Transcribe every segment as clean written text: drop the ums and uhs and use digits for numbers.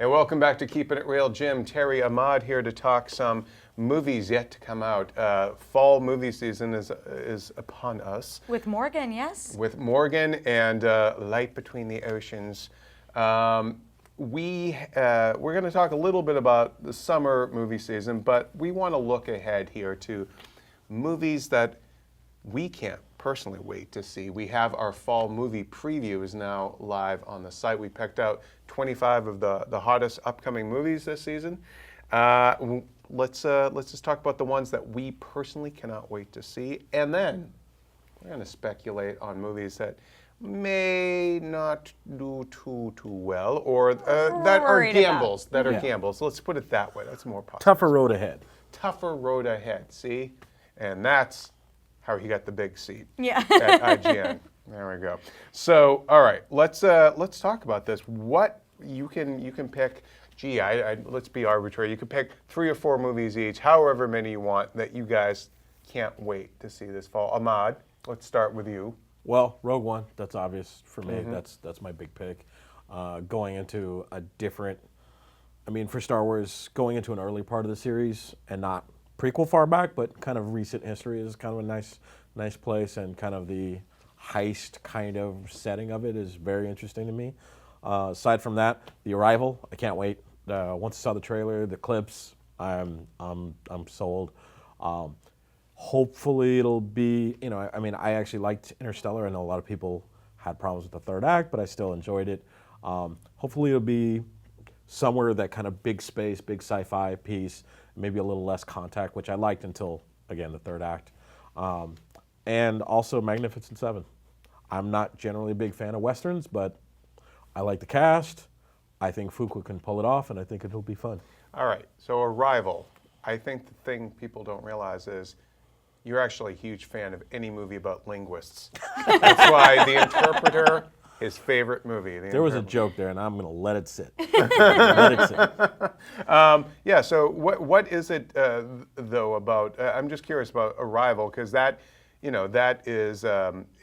Hey, welcome back to Keeping It Real. Jim, Terri, Ahmad here to talk some movies yet to come out. Fall movie season is upon us. With Morgan, yes. With Morgan and Light Between the Oceans. We're going to talk a little bit about the summer movie season, but we want to look ahead here to movies that we can't personally wait to see. We have our fall movie preview is now live on the site. We picked out 25 of the hottest upcoming movies this season. Let's just talk about the ones that we personally cannot wait to see, and then we're going to speculate on movies that may not do too well, or that are gambles. Gambles. Let's put it that way. That's more positive. Tougher road ahead. Tougher road ahead. See, and that's how he got the big seat. Yeah. At IGN. There we go. So, all right, let's talk about this. What you can pick. Gee, let's be arbitrary. You can pick 3 or 4 movies each, however many you want, that you guys can't wait to see this fall. Ahmad, let's start with you. Well, Rogue One, that's obvious for me. That's my big pick. Going into a different, for Star Wars, going into an early part of the series and not prequel far back, but kind of recent history is kind of a nice place, and kind of the heist kind of setting of it is very interesting to me. Aside from that, The Arrival, I can't wait. Once I saw the trailer, the clips, I'm sold. Hopefully it'll be, I actually liked Interstellar. I know a lot of people had problems with the third act, but I still enjoyed it. Hopefully it'll be somewhere that kind of big space, big sci-fi piece, maybe a little less contact, which I liked until, again, the third act. And also Magnificent Seven. I'm not generally a big fan of Westerns, but I like the cast. I think Fuqua can pull it off, and I think it'll be fun. All right, so Arrival. I think the thing people don't realize is you're actually a huge fan of any movie about linguists. That's why The Interpreter, his favorite movie. There was a joke there, and I'm going to let it sit. Let it sit. Yeah, so what is it, though, about, I'm just curious about Arrival, because that is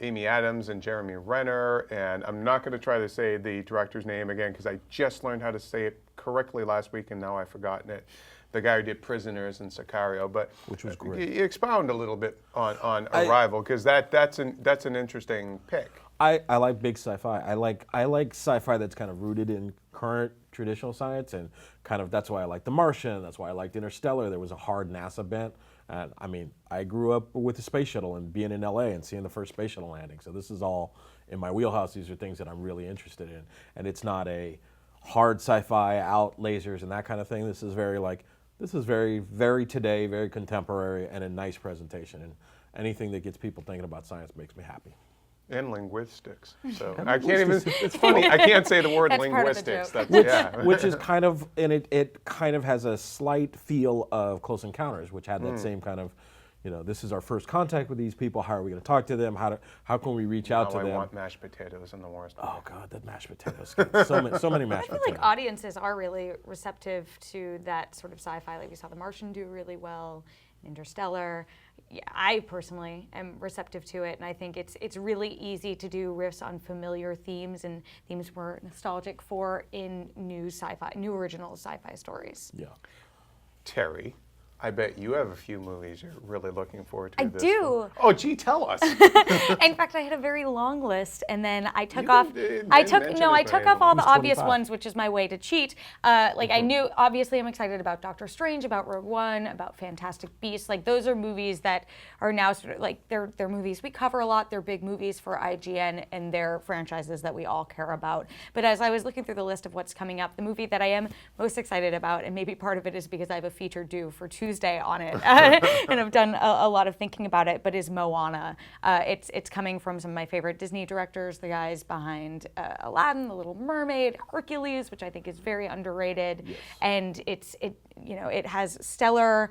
Amy Adams and Jeremy Renner, and I'm not going to try to say the director's name again, because I just learned how to say it correctly last week, and now I've forgotten it. The guy who did Prisoners and Sicario, but which was great. You expound a little bit on Arrival, because that's an interesting pick. I like big sci-fi. I like sci-fi that's kind of rooted in current traditional science, and kind of that's why I like The Martian. That's why I liked Interstellar. There was a hard NASA bent, and I grew up with the space shuttle and being in LA and seeing the first space shuttle landing. So this is all in my wheelhouse. These are things that I'm really interested in, and it's not a hard sci-fi out lasers and that kind of thing. This is very, very today, very contemporary, and a nice presentation. And anything that gets people thinking about science makes me happy. And linguistics. So I can't even, it's funny, I can't say the word That's linguistics. Part of the joke. Which is kind of, and it kind of has a slight feel of Close Encounters, which had that same kind of, this is our first contact with these people. How are we going to talk to them? How can we reach out to them? I want mashed potatoes and the worst. Oh God, that mashed potatoes. So many mashed potatoes. I feel like audiences are really receptive to that sort of sci-fi. Like we saw The Martian do really well, Interstellar. Yeah, I personally am receptive to it, and I think it's really easy to do riffs on familiar themes and themes we're nostalgic for in new original sci-fi stories. Yeah. Terri, I bet you have a few movies you're really looking forward to. I this do. One. Oh, gee, tell us. In fact, I had a very long list, and then I took off. I took off all the obvious ones, which is my way to cheat. I knew, obviously, I'm excited about Doctor Strange, about Rogue One, about Fantastic Beasts. Like those are movies that are now sort of like they're movies we cover a lot. They're big movies for IGN, and they're franchises that we all care about. But as I was looking through the list of what's coming up, the movie that I am most excited about, and maybe part of it is because I have a feature due for Tuesday on it, and I've done a lot of thinking about it, but is Moana. It's coming from some of my favorite Disney directors, the guys behind Aladdin, The Little Mermaid, Hercules, which I think is very underrated. Yes. And it has stellar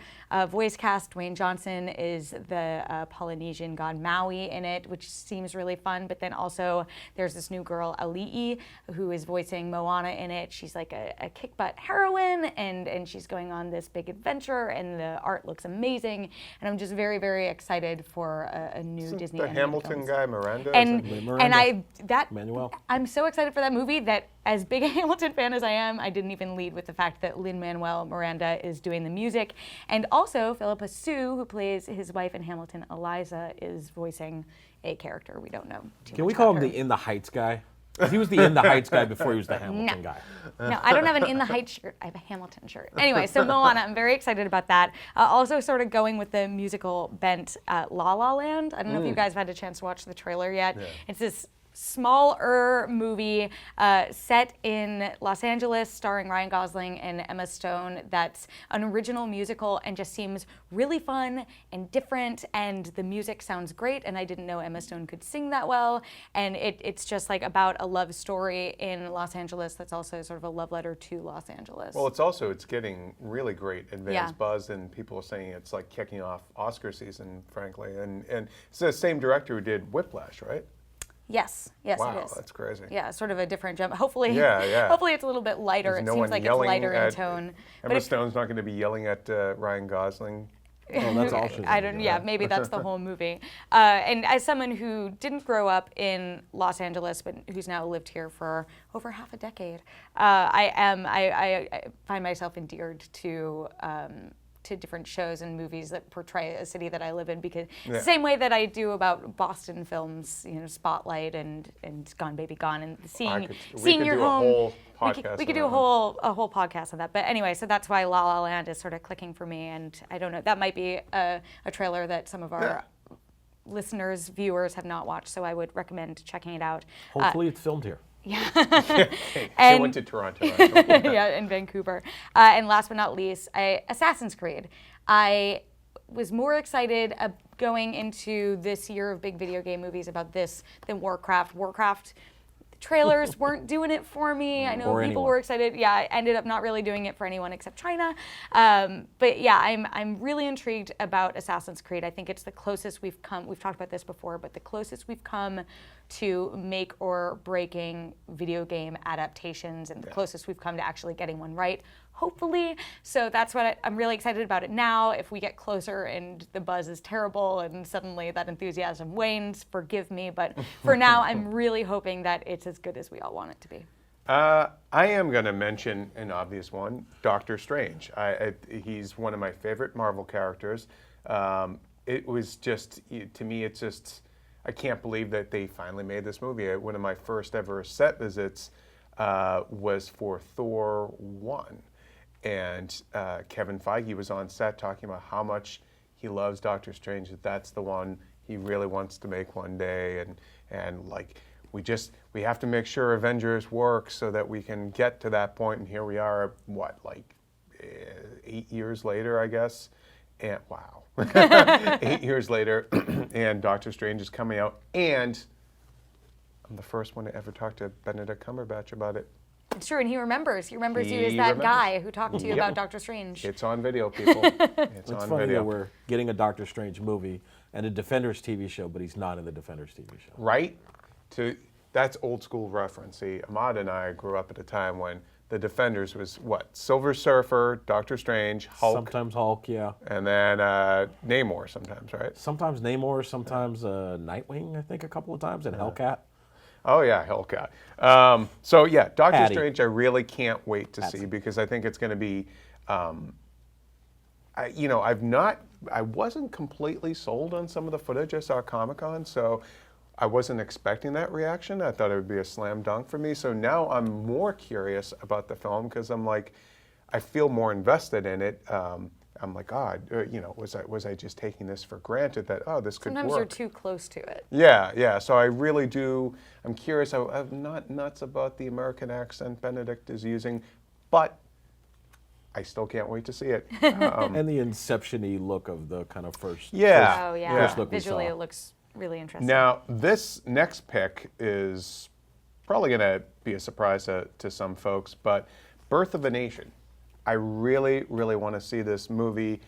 voice cast. Dwayne Johnson is the Polynesian god Maui in it, which seems really fun. But then also there's this new girl, Ali'i, who is voicing Moana in it. She's like a kick-butt heroine, and she's going on this big adventure, and and the art looks amazing. And I'm just very, very excited for a new Isn't Disney the animated Hamilton films. guy, Miranda? And Miranda. Manuel. I'm so excited for that movie that, as big a Hamilton fan as I am, I didn't even lead with the fact that Lin-Manuel Miranda is doing the music, and also Philippa Sue, who plays his wife in Hamilton, Eliza, is voicing a character we don't know too Can much we call him about the In the Heights guy? 'Cause he was the In the Heights guy before he was the Hamilton guy. No, I don't have an In the Heights shirt. I have a Hamilton shirt. Anyway, so Moana, I'm very excited about that. Also sort of going with the musical bent La La Land. I don't know if you guys have had a chance to watch the trailer yet. Yeah. It's this smaller movie set in Los Angeles, starring Ryan Gosling and Emma Stone. That's an original musical and just seems really fun and different, and the music sounds great, and I didn't know Emma Stone could sing that well, and it's just like about a love story in Los Angeles that's also sort of a love letter to Los Angeles. Well, it's getting really great advanced buzz, and people are saying it's like kicking off Oscar season, frankly. And it's the same director who did Whiplash, right? Yes, Wow, it is. that's crazy. Yeah, sort of a different jump. Hopefully, Yeah. hopefully it's a little bit lighter. There's It no seems one like it's yelling lighter in at- tone. Emma Stone's not going to be yelling at Ryan Gosling. Oh, that's all she's I gonna don't. do, Yeah, right? maybe that's the whole movie. And as someone who didn't grow up in Los Angeles, but who's now lived here for over half a decade, I find myself endeared to different shows and movies that portray a city that I live in, because it's the same way that I do about Boston films, Spotlight and Gone Baby Gone, and seeing your home. We could do a whole podcast on that. But anyway, so that's why La La Land is sort of clicking for me, and I don't know, that might be a trailer that some of our listeners, viewers have not watched, so I would recommend checking it out. Hopefully it's filmed here. They went to Toronto. Yeah, in Vancouver. And last but not least, Assassin's Creed. I was more excited going into this year of big video game movies about this than Warcraft. Warcraft trailers weren't doing it for me. I know Or people anyone. were excited. Yeah, I ended up not really doing it for anyone except China. But yeah, I'm really intrigued about Assassin's Creed. I think it's the closest we've come. We've talked about this before, but the closest we've come to make or breaking video game adaptations, and the closest we've come to actually getting one right, hopefully. So that's what I'm really excited about it now. If we get closer and the buzz is terrible and suddenly that enthusiasm wanes, forgive me. But for now, I'm really hoping that it's as good as we all want it to be. I am going to mention an obvious one, Doctor Strange. He's one of my favorite Marvel characters. It was just, to me, it's just, I can't believe that they finally made this movie. One of my first ever set visits was for Thor 1. And Kevin Feige was on set talking about how much he loves Doctor Strange, that that's the one he really wants to make one day. And like, we have to make sure Avengers works so that we can get to that point. And here we are, 8 years later, I guess. And wow. 8 years later, and Doctor Strange is coming out, and I'm the first one to ever talk to Benedict Cumberbatch about it. It's true, and he remembers. He remembers you as He that remembers. guy who talked to you about Doctor Strange. It's on video, people. It's It's on funny video. that we're getting a Doctor Strange movie and a Defenders TV show, but he's not in the Defenders TV show. Right? That's old school reference. See, Ahmad and I grew up at a time when the Defenders was what? Silver Surfer, Doctor Strange, Hulk, Sometimes Hulk, yeah. and then Namor sometimes, right? Sometimes Namor, sometimes Nightwing, I think, a couple of times, and Hellcat. Oh yeah, Hellcat. So yeah, Doctor Patty. Strange, I really can't wait to Patsy. see, because I think it's going to be. I wasn't completely sold on some of the footage I saw at Comic-Con, so I wasn't expecting that reaction. I thought it would be a slam dunk for me. So now I'm more curious about the film, because I'm like, I feel more invested in it. I'm like, was I just taking this for granted that, this could Sometimes work? you're too close to it. Yeah. So I really do. I'm curious. I'm not nuts about the American accent Benedict is using, but I still can't wait to see it. And the Inception-y look of the kind of first. Yeah. Oh yeah. First look we Visually, saw. it looks really interesting. Now, this next pick is probably going to be a surprise to some folks, but Birth of a Nation. I really, really want to see this movie.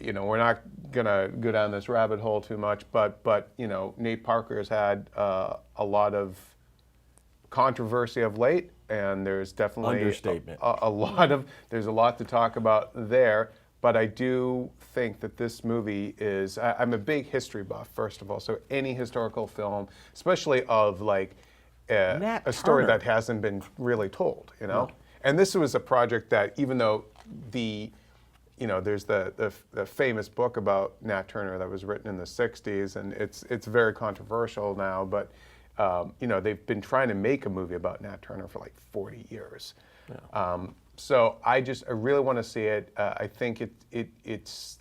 We're not going to go down this rabbit hole too much, but Nate Parker has had a lot of controversy of late, and there's definitely Understatement. there's a lot to talk about there. but I do think that this movie is. I'm a big history buff, first of all. So any historical film, especially of like a story Turner. that hasn't been really told, And this was a project that, even though there's the famous book about Nat Turner that was written in the '60s, and it's very controversial now. But they've been trying to make a movie about Nat Turner for like 40 years. Yeah. So I really want to see it. I think it's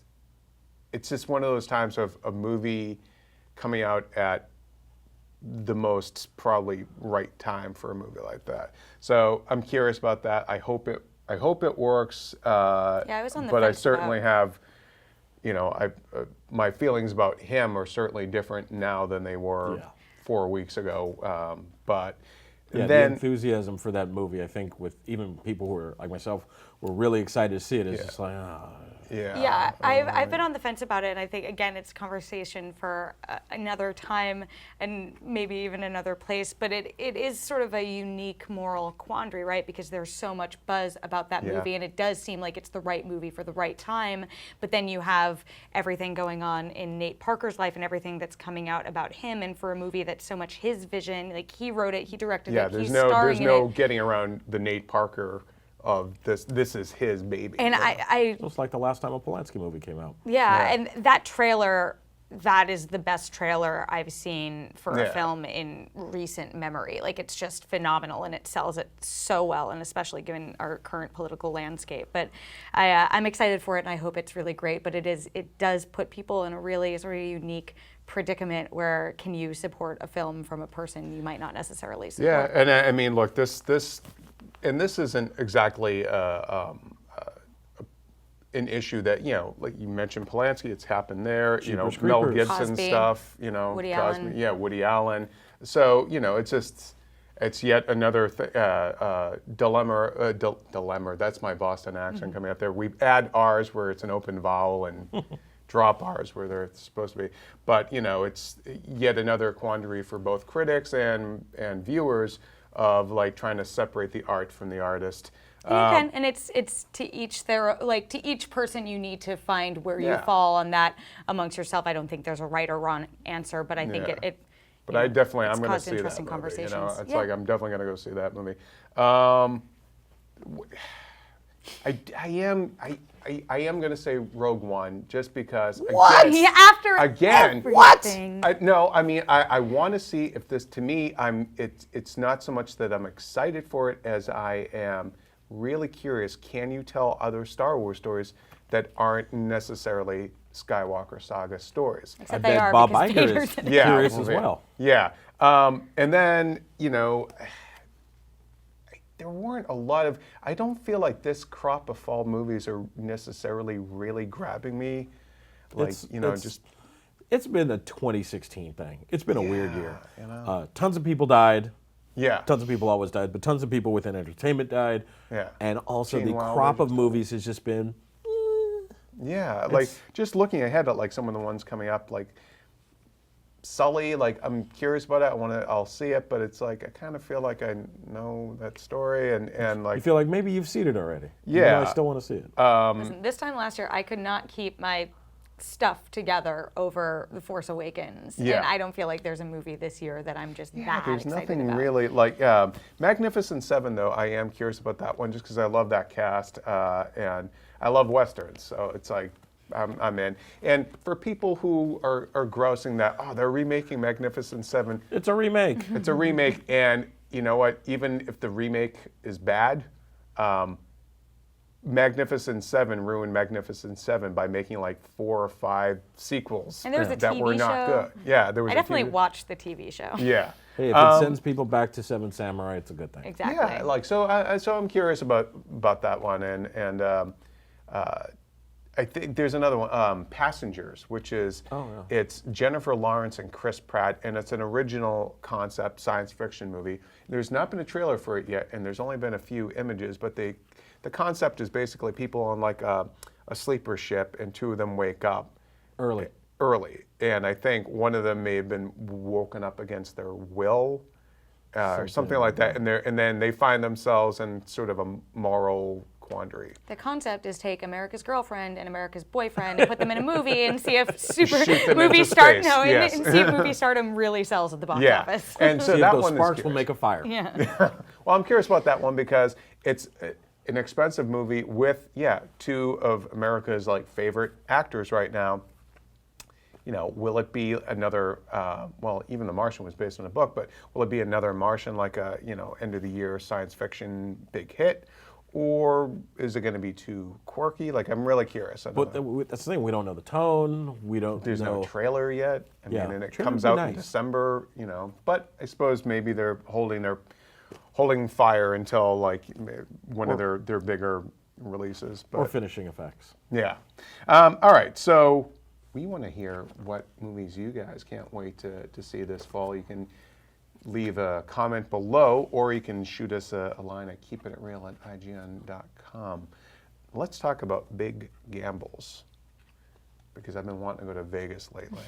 just one of those times of a movie coming out at the most probably right time for a movie like that. So I'm curious about that. I hope it works. Yeah, I was on the but I fence certainly about- have, my feelings about him are certainly different now than they were 4 weeks ago. But Yeah, then the enthusiasm for that movie, I think, with even people who are like myself, were really excited to see it. It's just like, Yeah, I've been on the fence about it, and I think, again, it's a conversation for another time and maybe even another place, but it is sort of a unique moral quandary, right? Because there's so much buzz about that movie, and it does seem like it's the right movie for the right time, but then you have everything going on in Nate Parker's life and everything that's coming out about him, and for a movie that's so much his vision, like he wrote it, he directed it, he's starring there's no in it. getting around the Nate Parker of this is his baby. And I just like the last time a Polanski movie came out. Yeah, and that trailer, that is the best trailer I've seen for a Yeah. film in recent memory. Like, it's just phenomenal, and it sells it so well, and especially given our current political landscape. But I'm excited for it, and I hope it's really great. But it does put people in a really sort of unique predicament where can you support a film from a person you might not necessarily support. Yeah, and I mean, look, this isn't exactly an issue that, like you mentioned Polanski, it's happened there. Jeepers Mel Creepers. Gibson Cosby, stuff. Woody Cosby, Allen. yeah, Woody Allen. So it's yet another dilemma. Dilemma. That's my Boston accent coming out there. We add R's where it's an open vowel and drop R's where they're supposed to be. But it's yet another quandary for both critics and viewers of like trying to separate the art from the artist. You can, and it's to each to each person you need to find where you fall on that amongst yourself. I don't think there's a right or wrong answer, but I think it But I definitely, I'm it's going to caused see that interesting movie. conversations. It's Yeah. like I'm definitely going to go see that movie. I am going to say Rogue One just because. What? Again, After I everything. mean, I want to see if this. To me, it's not so much that I'm excited for it as I am really curious. Can you tell other Star Wars stories that aren't necessarily Skywalker saga stories? Except I they bet are Bob because Iger Vader's is in it. curious as well. Yeah. And then, there weren't a lot of, I don't feel like this crop of fall movies are necessarily really grabbing me. Like, It's been a 2016 thing. It's been a weird year. Tons of people died. Yeah. Tons of people always died, but tons of people within entertainment died. Yeah. And also Gene the Wilder crop of just movies has just been. Yeah, like just looking ahead at like some of the ones coming up, like Sully, like I'm curious about it. I'll see it, but it's like I kind of feel like I know that story, and like You feel like maybe you've seen it already. Yeah. Even though I still want to see it. Listen, this time last year, I could not keep my stuff together over The Force Awakens. Yeah. And I don't feel like there's a movie this year that I'm just that there's excited nothing about. really like Magnificent Seven though. I am curious about that one just because I love that cast and I love westerns, so it's like I'm in. And for people who are grousing that they're remaking Magnificent Seven, It's a remake. it's a remake, and you know what? Even if the remake is bad. Magnificent Seven ruined Magnificent Seven by making like 4 or 5 sequels And there was a that were TV not show. good. Yeah, there was. I definitely a TV. watched the TV show. Yeah. Hey, if it sends people back to Seven Samurai, it's a good thing. Exactly. Yeah, like so. So I'm curious about that one, and I think there's another one, Passengers, which is it's Jennifer Lawrence and Chris Pratt, and it's an original concept science fiction movie. There's not been a trailer for it yet, and there's only been a few images, but the concept is basically people on like a sleeper ship, and 2 of them wake up Early. and I think one of them may have been woken up against their will, or something like that, and then they find themselves in sort of a moral quandary. The concept is take America's girlfriend and America's boyfriend and put them in a movie and see if Shoot them into space, yes. and see if movie stardom really sells at the box Yeah, office. and so See if that those one sparks is will make a fire. Yeah. Well, I'm curious about that one because it's an expensive movie with, two of America's like favorite actors right now. You know, will it be another? Well, even The Martian was based on a book, but will it be another Martian, like a end of the year science fiction big hit, or is it going to be too quirky? Like, I'm really curious. But that's the thing. We don't know the tone. We don't. There's know. no trailer yet. I Yeah. mean, and it Trailer comes would be out in nice. December. But I suppose maybe they're holding fire until like one of their bigger releases. But Or finishing effects. yeah. All right. So we want to hear what movies you guys can't wait to see this fall. You can leave a comment below, or you can shoot us a line at keepitreal@ign.com. Let's talk about big gambles, because I've been wanting to go to Vegas lately.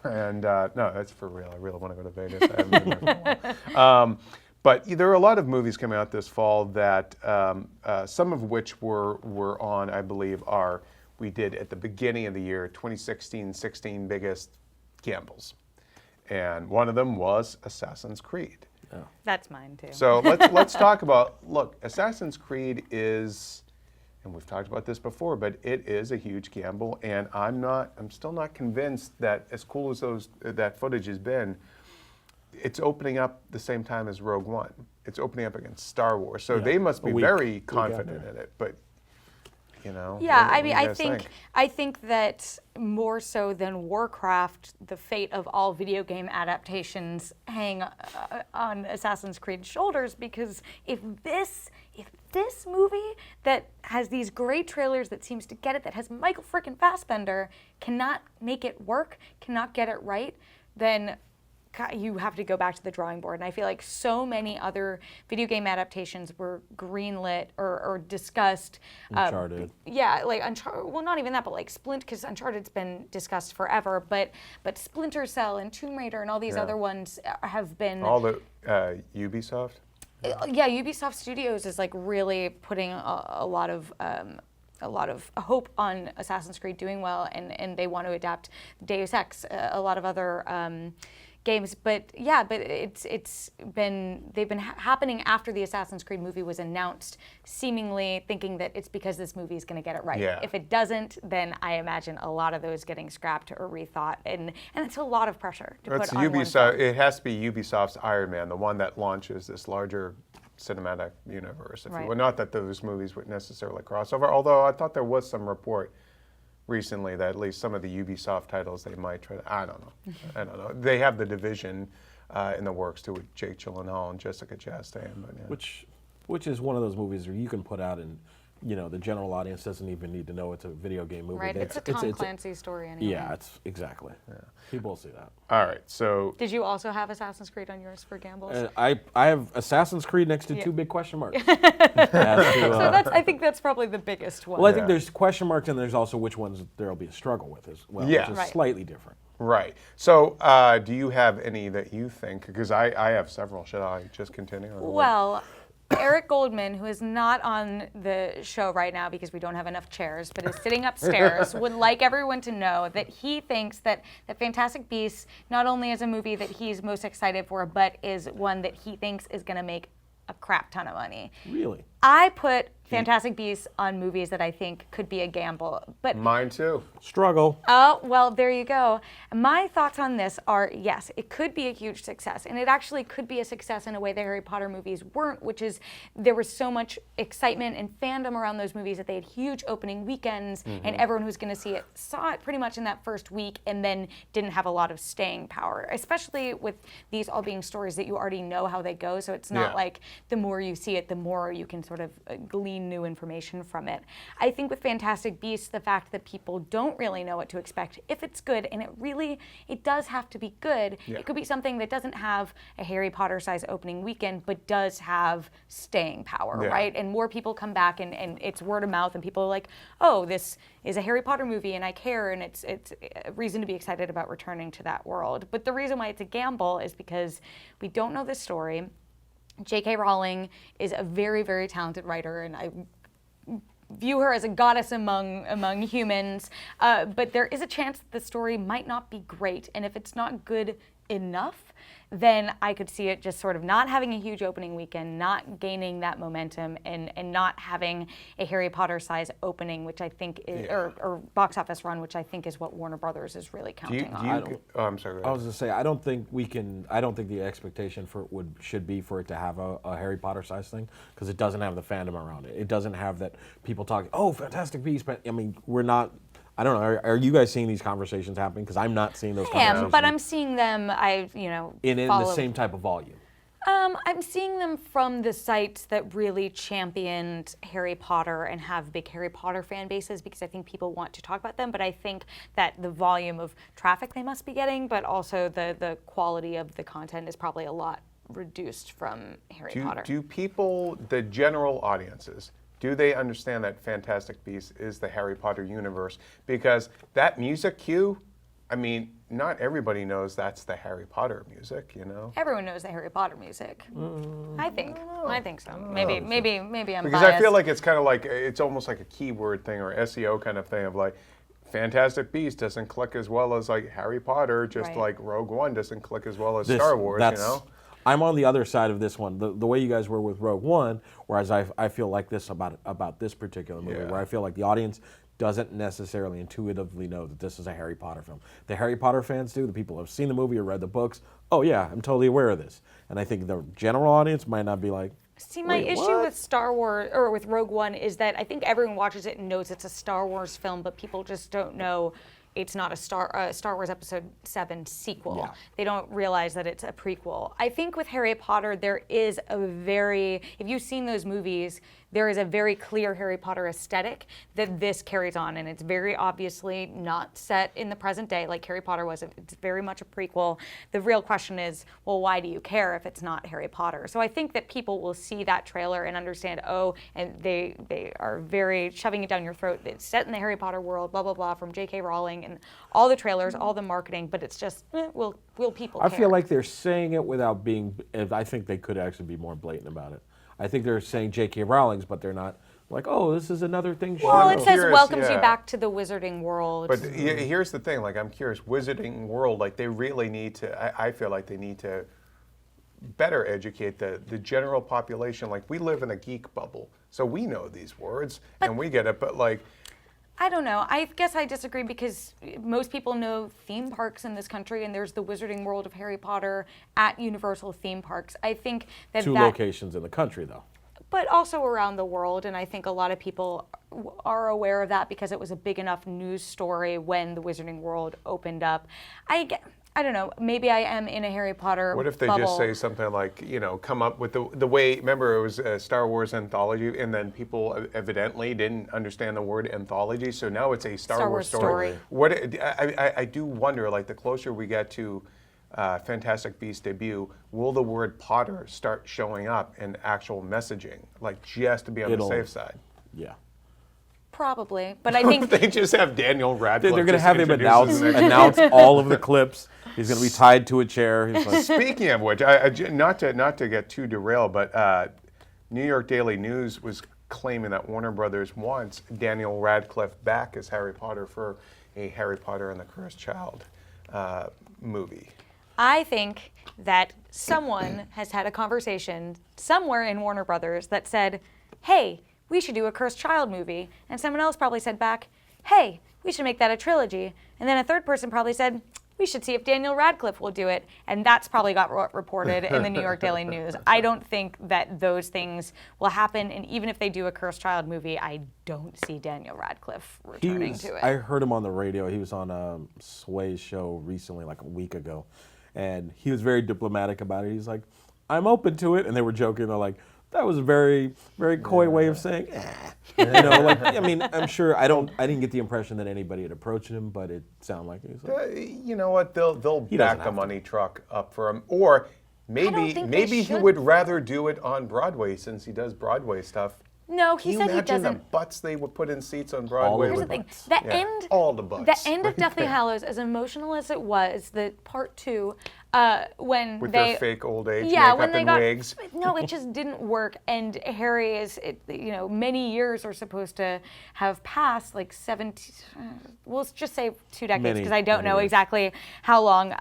And no, that's for real. I really want to go to Vegas. I haven't been there for a while. But there are a lot of movies coming out this fall that some of which were on, I believe, we did at the beginning of the year, 2016 biggest gambles. And one of them was Assassin's Creed. That's mine too. So let's talk about, look, Assassin's Creed is, and we've talked about this before, but it is a huge gamble, and I'm still not convinced that as cool as that footage has been, it's opening up the same time as Rogue One. It's opening up against Star Wars. So they must be very confident in it, but Yeah, what do you I guys think that more so than Warcraft, the fate of all video game adaptations hang on Assassin's Creed's shoulders, because if this movie that has these great trailers, that seems to get it, that has Michael frickin' Fassbender, cannot make it work, cannot get it right, then you have to go back to the drawing board. And I feel like so many other video game adaptations were greenlit or discussed. Uncharted. Like Uncharted. Well, not even that, but like because Uncharted's been discussed forever. But Splinter Cell and Tomb Raider and all these other ones have been. All the Ubisoft? Yeah, Ubisoft Studios is like really putting a lot of hope on Assassin's Creed doing well, and they want to adapt Deus Ex, a lot of other games, but they've been happening after the Assassin's Creed movie was announced, seemingly thinking that it's because this movie is going to get it right. Yeah. If it doesn't, then I imagine a lot of those getting scrapped or rethought, and it's a lot of pressure to put on one Ubisoft. film. It has to be Ubisoft's Iron Man, the one that launches this larger cinematic universe. If you will. Not that those movies would necessarily cross over, although I thought there was some report recently that at least some of the Ubisoft titles they might try to, I don't know. They have The Division in the works too, with Jake Gyllenhaal and Jessica Chastain. But, yeah. Which is one of those movies where you can put out and the general audience doesn't even need to know it's a video game movie. Right, it's a Tom Clancy story anyway. Yeah, it's exactly. Yeah. People will see that. All right, so. Did you also have Assassin's Creed on yours for gambles? I have Assassin's Creed next to two big question marks. So I think that's probably the biggest one. Well, I think there's question marks, and there's also which ones there'll be a struggle with as well, Yeah. which is slightly different. Right. So do you have any that you think, because I have several, should I just continue? Well, Eric Goldman, who is not on the show right now because we don't have enough chairs, but is sitting upstairs, would like everyone to know that he thinks that Fantastic Beasts not only is a movie that he's most excited for, but is one that he thinks is going to make a crap ton of money. Really? I put Fantastic Beasts on movies that I think could be a gamble, but Mine too. Struggle. oh, well, there you go. My thoughts on this are, yes, it could be a huge success, and it actually could be a success in a way the Harry Potter movies weren't, which is there was so much excitement and fandom around those movies that they had huge opening weekends, and everyone who was going to see it saw it pretty much in that first week and then didn't have a lot of staying power, especially with these all being stories that you already know how they go, so it's not like the more you see it, the more you can sort of glean new information from it. I think with Fantastic Beasts, the fact that people don't really know what to expect, if it's good, and it does have to be good, it could be something that doesn't have a Harry Potter size opening weekend, but does have staying power, right? And more people come back and it's word of mouth and people are like, oh, this is a Harry Potter movie and I care, and it's a reason to be excited about returning to that world. But the reason why it's a gamble is because we don't know the story. J.K. Rowling is a very, very talented writer, and I view her as a goddess among humans, but there is a chance that the story might not be great, and if it's not good enough, then I could see it just sort of not having a huge opening weekend, not gaining that momentum, and not having a Harry Potter size opening, which I think is, or box office run, which I think is what Warner Brothers is really counting on. I'm sorry. I was going to say, I don't think the expectation for it should be for it to have a Harry Potter size thing, because it doesn't have the fandom around it. It doesn't have that people talking, oh, Fantastic Beasts, but I mean, we're not. I don't know. Are you guys seeing these conversations happening? Because I'm not seeing those conversations. I am, but I'm seeing them. In the same type of volume. I'm seeing them from the sites that really championed Harry Potter and have big Harry Potter fan bases, because I think people want to talk about them. But I think that the volume of traffic they must be getting, but also the quality of the content is probably a lot reduced from Harry Potter. Do people, the general audiences, do they understand that Fantastic Beasts is the Harry Potter universe? Because that music cue, I mean, not everybody knows that's the Harry Potter music, you know? Everyone knows the Harry Potter music. I think so. Maybe I'm because biased. I feel like it's kind of like, it's almost like a keyword thing or SEO kind of thing of like, Fantastic Beasts doesn't click as well as like Harry Potter, just like Rogue One doesn't click as well as Star Wars, you know? I'm on the other side of this one. The way you guys were with Rogue One, whereas I feel like this about this particular movie, where I feel like the audience doesn't necessarily intuitively know that this is a Harry Potter film. The Harry Potter fans do, the people who have seen the movie or read the books, oh yeah, I'm totally aware of this. And I think the general audience might not be like, see, my issue with Star Wars, or with Rogue One, is that I think everyone watches it and knows it's a Star Wars film, but people just don't know it's not a Star Wars Episode 7 sequel. Yeah. They don't realize that it's a prequel. I think with Harry Potter, there is if you've seen those movies, there is a very clear Harry Potter aesthetic that this carries on, and it's very obviously not set in the present day like Harry Potter was. It's very much a prequel. The real question is, well, why do you care if it's not Harry Potter? So I think that people will see that trailer and understand, and they are very shoving it down your throat. It's set in the Harry Potter world, blah, blah, blah, from J.K. Rowling, and all the trailers, all the marketing, but it's just, will people care? I feel like they're saying it without being, I think they could actually be more blatant about it. I think they're saying J.K. Rowling's, but they're not like, oh, this is another thing. Well, it says welcomes you back to the Wizarding World. But here's the thing, like I'm curious, Wizarding World, like they really need to, I feel like they need to better educate the general population. Like we live in a geek bubble, so we know these words and we get it, but like, I don't know. I guess I disagree because most people know theme parks in this country, and there's the Wizarding World of Harry Potter at Universal theme parks. I think that two locations in the country, though. But also around the world, and I think a lot of people are aware of that because it was a big enough news story when the Wizarding World opened up. I don't know, maybe I am in a Harry Potter What if they bubble. just say something like, come up with the way, remember it was a Star Wars anthology, and then people evidently didn't understand the word anthology, so now it's a Star Wars story. What I do wonder, like the closer we get to Fantastic Beasts debut, will the word Potter start showing up in actual messaging, like just to be on the safe side? Yeah. Probably, but I think they just have Daniel Radcliffe. They're going to have him announce all of the clips. He's going to be tied to a chair. He's like, speaking of which, not to get too derailed, but New York Daily News was claiming that Warner Brothers wants Daniel Radcliffe back as Harry Potter for a Harry Potter and the Cursed Child movie. I think that someone has had a conversation somewhere in Warner Brothers that said, hey, we should do a Cursed Child movie. And someone else probably said back, hey, we should make that a trilogy. And then a third person probably said, we should see if Daniel Radcliffe will do it. And that's probably got reported in the New York Daily News. I don't think that those things will happen. And even if they do a Cursed Child movie, I don't see Daniel Radcliffe returning to it. I heard him on the radio. He was on Sway's show recently, like a week ago. And he was very diplomatic about it. He's like, I'm open to it. And they were joking. They're like, that was a very, very coy way of saying, I mean, I'm sure I didn't get the impression that anybody had approached him, but it sounded like he was like, you know what? They'll back the money truck up for him, or maybe he would rather do it on Broadway since he does Broadway stuff No, he Can you said he imagine doesn't. the butts they would put in seats on All Broadway? of Here's the the thing. butts. The Yeah, end. all the butts. The end of right Deathly there. Hallows, as emotional as it was, the part 2, when With they their fake old age yeah, makeup when they and got wigs. no, it just didn't work. And Harry many years are supposed to have passed, like 17. We'll just say 2 decades Many, because I don't many know years. exactly how long.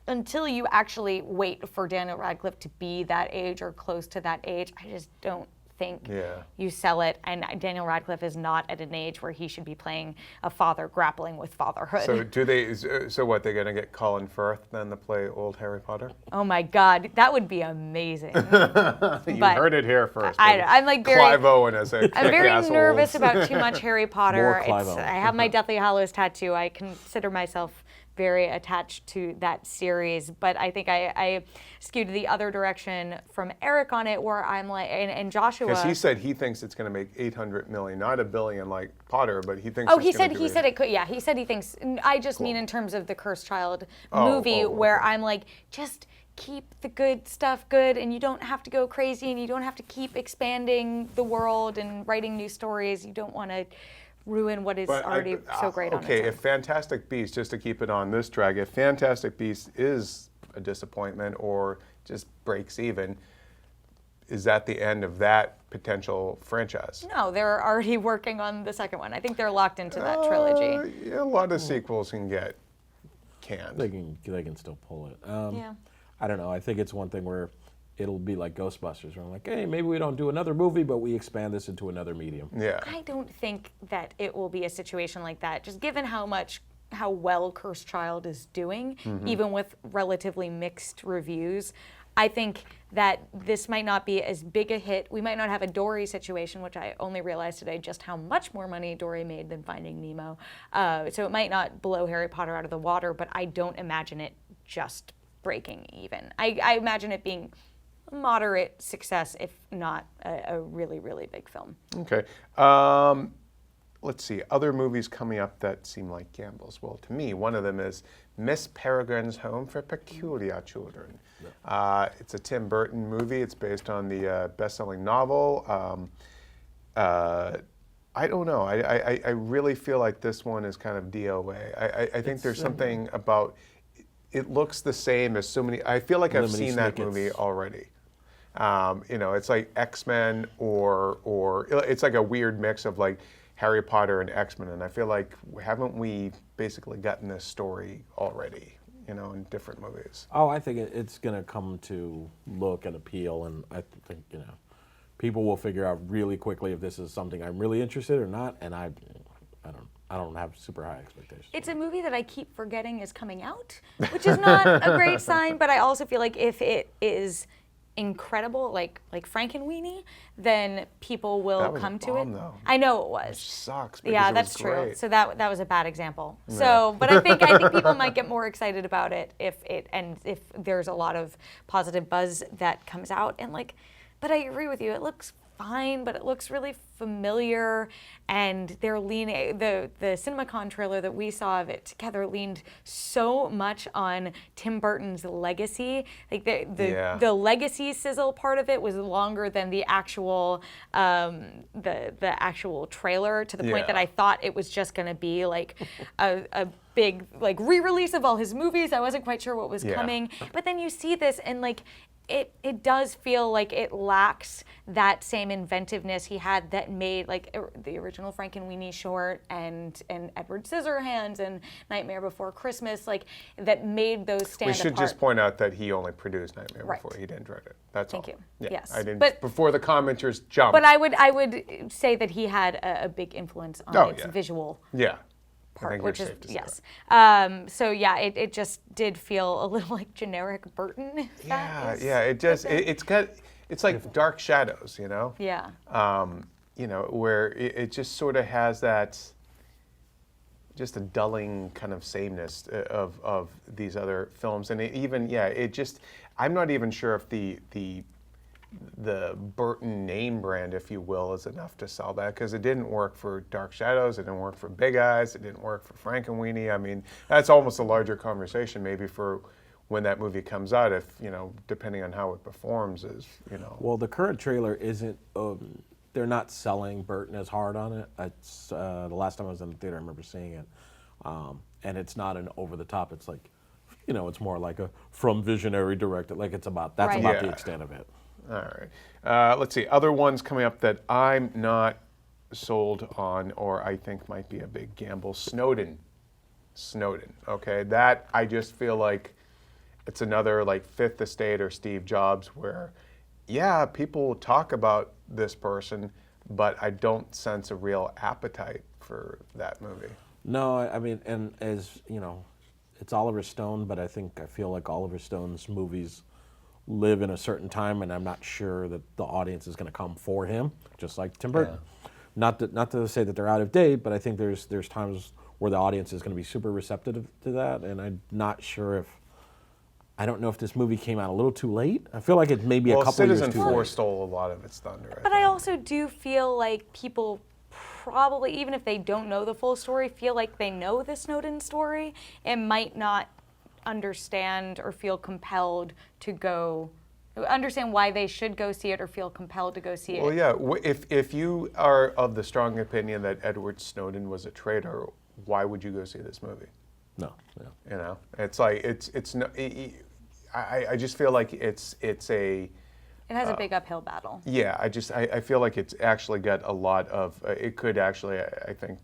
Until you actually wait for Daniel Radcliffe to be that age or close to that age, I just don't think Yeah. you sell it. And Daniel Radcliffe is not at an age where he should be playing a father grappling with fatherhood. So do they? So what? They're gonna get Colin Firth then to play old Harry Potter? Oh my God, that would be amazing. You But heard it here first. I'm like very, Clive Owen as a I'm very kick-ass nervous old- about too much Harry Potter. More Clive Owen. I have my Deathly Hallows tattoo. I consider myself very attached to that series, but I think I skewed the other direction from Eric on it, where I'm like, and Joshua. Because he said he thinks it's going to make 800 million, not $1 billion like Potter, but he thinks. Oh, it's he gonna said do he said it could. Yeah, he said he thinks. I just mean in terms of the Cursed Child movie, where okay. I'm like, just keep the good stuff good, and you don't have to go crazy, and you don't have to keep expanding the world and writing new stories. You don't want to ruin what is already so great on its Okay, own. if Fantastic Beasts, just to keep it on this track, if Fantastic Beasts is a disappointment or just breaks even, is that the end of that potential franchise? No, they're already working on the second one. I think they're locked into that trilogy. Yeah, a lot of sequels can get canned. They can still pull it. Yeah. I don't know. I think it's one thing where it'll be like Ghostbusters, where I'm like, hey, maybe we don't do another movie, but we expand this into another medium. Yeah. I don't think that it will be a situation like that, just given how well Cursed Child is doing, even with relatively mixed reviews. I think that this might not be as big a hit. We might not have a Dory situation, which I only realized today just how much more money Dory made than Finding Nemo. So it might not blow Harry Potter out of the water, but I don't imagine it just breaking even. I imagine it being moderate success, if not a really, really big film. Okay. Let's see. Other movies coming up that seem like gambles. Well, to me, one of them is Miss Peregrine's Home for Peculiar Children. It's a Tim Burton movie. It's based on the best-selling novel. I don't know. I really feel like this one is kind of DOA. I think there's something about it looks the same as so many. I feel like I've Lemony seen that Snicket's. movie already. It's like X-Men or it's like a weird mix of like Harry Potter and X-Men, and I feel like haven't we basically gotten this story already, in different movies? Oh, I think it's going to come to look and appeal, and I think, people will figure out really quickly if this is something I'm really interested in or not, and I don't have super high expectations. It's a movie that I keep forgetting is coming out, which is not a great sign, but I also feel like if it is incredible, like Frankenweenie, then people will That was come a to bomb, it. though. I know it was. Sucks. Because Yeah, it that's was true. great. So that was a bad example. So, but I think people might get more excited about it if there's a lot of positive buzz that comes out, and but I agree with you. It looks fine, but it looks really familiar, and they're leaning. The CinemaCon trailer that we saw of it together leaned so much on Tim Burton's legacy. Like the legacy sizzle part of it was longer than the actual the actual trailer, to the point that I thought it was just going to be like a big re-release of all his movies. I wasn't quite sure what was coming, but then you see this and it does feel like it lacks that same inventiveness he had that made the original Frankenweenie short and Edward Scissorhands and Nightmare Before Christmas, that made those stand We should apart. just point out that he only produced Nightmare Right. Before. He didn't direct it. That's Thank all. you. Yeah, Yes. I didn't. But- before the commenters jumped. But I would say that he had a big influence on its visual Yeah. I part, think which you're is safe to say yes. It just did feel a little like generic Burton. If that is It just it's like Dark Shadows, Yeah. Where it just sort of has that just a dulling kind of sameness of these other films, and I'm not even sure if the Burton name brand, if you will, is enough to sell that, because it didn't work for Dark Shadows, it didn't work for Big Eyes, it didn't work for Frankenweenie. I mean, that's almost a larger conversation maybe for when that movie comes out, if depending on how it performs, is. Well, the current trailer isn't they're not selling Burton as hard on it. It's the last time I was in the theater, I remember seeing it, and it's not an over the top. It's like, it's more like a from visionary director. Like that's about Right. the Yeah. extent of it. All right. Let's see. Other ones coming up that I'm not sold on, or I think might be a big gamble. Snowden. Okay, that I just feel like it's another like Fifth Estate or Steve Jobs, where, yeah, people talk about this person, but I don't sense a real appetite for that movie. No, I mean, and as it's Oliver Stone, but I feel like Oliver Stone's movies live in a certain time, and I'm not sure that the audience is going to come for him, just like Tim Burton. Not to say that they're out of date, but I think there's times where the audience is going to be super receptive to that, and I'm not sure I don't know if this movie came out a little too late. I feel like it may be a couple Citizen years too 4 late. stole a lot of its thunder. But I also do feel like people probably, even if they don't know the full story, feel like they know the Snowden story and might not understand or feel compelled to understand why they should go see it or feel compelled to go see it. Well, yeah. If you are of the strong opinion that Edward Snowden was a traitor, why would you go see this movie? No. Yeah. It's like it's no. I just feel like it's a. It has a big uphill battle. Yeah, I feel like it's actually got a lot of. It could actually, I think,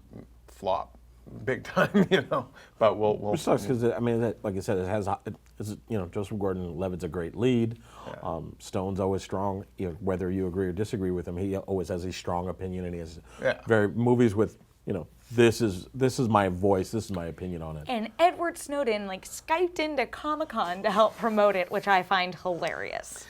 flop big time. But we'll. Which sucks because like I said, it has. Joseph Gordon-Levitt's a great lead. Yeah. Stone's always strong. Whether you agree or disagree with him, he always has a strong opinion, and he has movies with. This is my voice. This is my opinion on it. And Edward Snowden Skyped into Comic-Con to help promote it, which I find hilarious.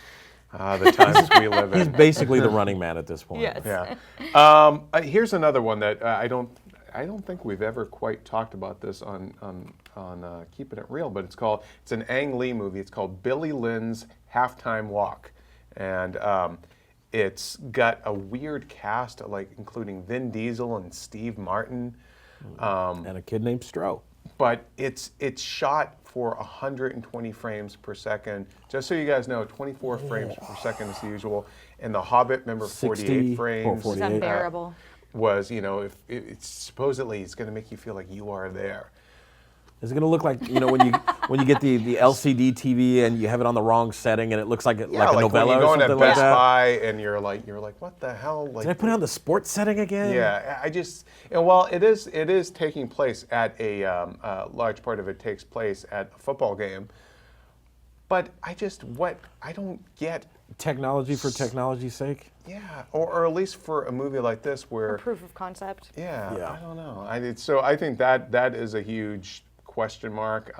The times we live in. He's basically the running man at this point. Yes. Yeah. Here's another one that I don't think we've ever quite talked about this on Keeping It Real, but it's an Ang Lee movie. It's called Billy Lynn's Halftime Walk, and it's got a weird cast, like including Vin Diesel and Steve Martin, And a kid named Stroh. but it's shot for 120 frames per second. Just so you guys know, 24 frames per second is the usual. And The Hobbit, remember, 48 frames. 48. It's unbearable. Was, if it's supposedly it's going to make you feel like you are there. Is it going to look like when you get the LCD TV and you have it on the wrong setting and it looks like a novella when you or go something into like Best that? Buy and you're like, what the hell? Like, Did I put it on the sports setting again? yeah, and while it is taking place at a large part of it takes place at a football game, but I don't get Technology for technology's sake. yeah, or at least for a movie like this where Proof of concept. yeah. Yeah. I don't know. So I think that is a huge question mark.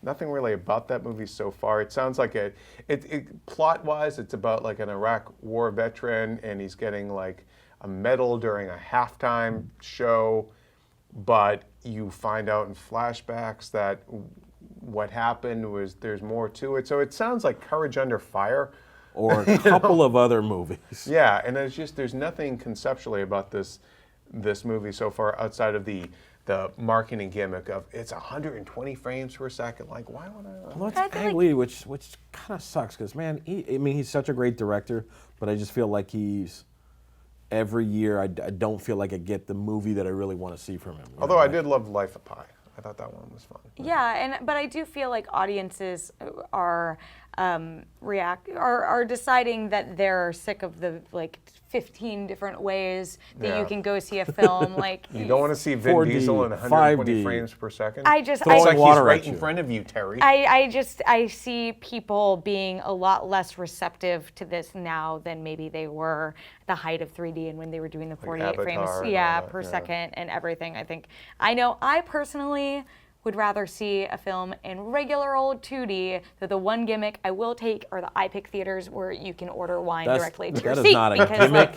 Nothing really about that movie so far. It sounds like it plot-wise, it's about like an Iraq war veteran, and he's getting like a medal during a halftime show, but you find out in flashbacks that what happened was there's more to it. So it sounds like Courage Under Fire. Or a couple of other movies. Yeah, and there's nothing conceptually about this movie so far outside of the marketing gimmick of it's 120 frames per second. Like, why would I? Well, it's I feel Ang like- Lee, which kind of sucks because, man, he's such a great director, but I just feel like every year I don't feel like I get the movie that I really want to see from him. Although I did love Life of Pi. I thought that one was fun. Yeah, but I do feel like audiences are deciding that they're sick of the 15 different ways that Yeah. you can go see a film. Like You don't want to see Vin 4D, Diesel in 120 5D. frames per second? I just Throwing It's like he's water right at in you. front of you, Terry. I see people being a lot less receptive to this now than maybe they were at the height of 3D and when they were doing the 48 frames Avatar and all that, per yeah. second and everything. I personally would rather see a film in regular old 2D. The one gimmick I will take are the iPic theaters where you can order wine directly to your that seat. is not a because, gimmick.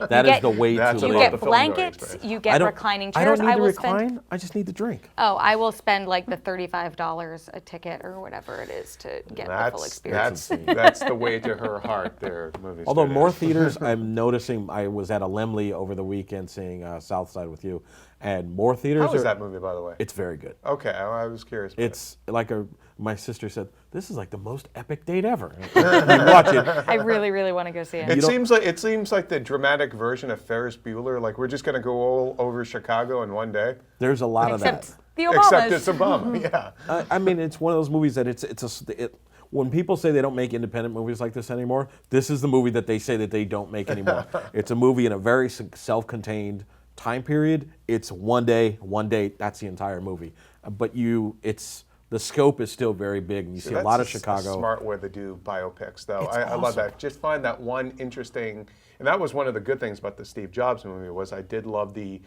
That is get- the way That's to you about live. the get film going blankets, experience. you get reclining chairs. I don't need to will recline. spend. I just need to drink. Oh, I will spend the $35 a ticket or whatever it is to get the full experience. That's the way to her heart there, movie Although studios. more theaters, I'm noticing. I was at a Lemley over the weekend seeing Southside with you, and more theaters. How is that movie, by the way? It's very good. Okay, I was curious. About It's like my sister said, this is like the most epic date ever. You watch it. I really, really want to go see it. It seems like the dramatic version of Ferris Bueller. Like we're just going to go all over Chicago in one day. There's a lot of that. Except the Obamas. Except it's Obama. Yeah. I mean, it's one of those movies that when people say they don't make independent movies like this anymore, this is the movie that they say that they don't make anymore. It's a movie in a very self-contained time period. It's one day, one date. That's the entire movie. But the scope is still very big, and you see a lot of Chicago. A smart way to do biopics, though. I love awesome. that. Just find that one interesting, and that was one of the good things about the Steve Jobs movie was I did love the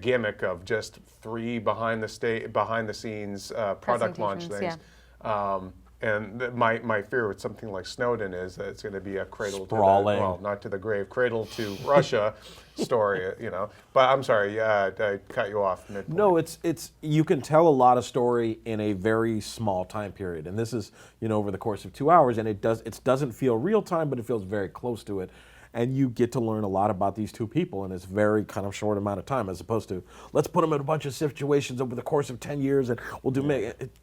gimmick of just 3 behind the scenes product launch things. Yeah. And my fear with something like Snowden is that it's going to be a cradle Sprawling. not to the grave, cradle to Russia story, But I'm sorry, I cut you off mid-point. No, it's you can tell a lot of story in a very small time period, and this is over the course of 2 hours, and it doesn't feel real time, but it feels very close to it. And you get to learn a lot about these two people in this very kind of short amount of time, as opposed to let's put them in a bunch of situations over the course of 10 years and we'll do.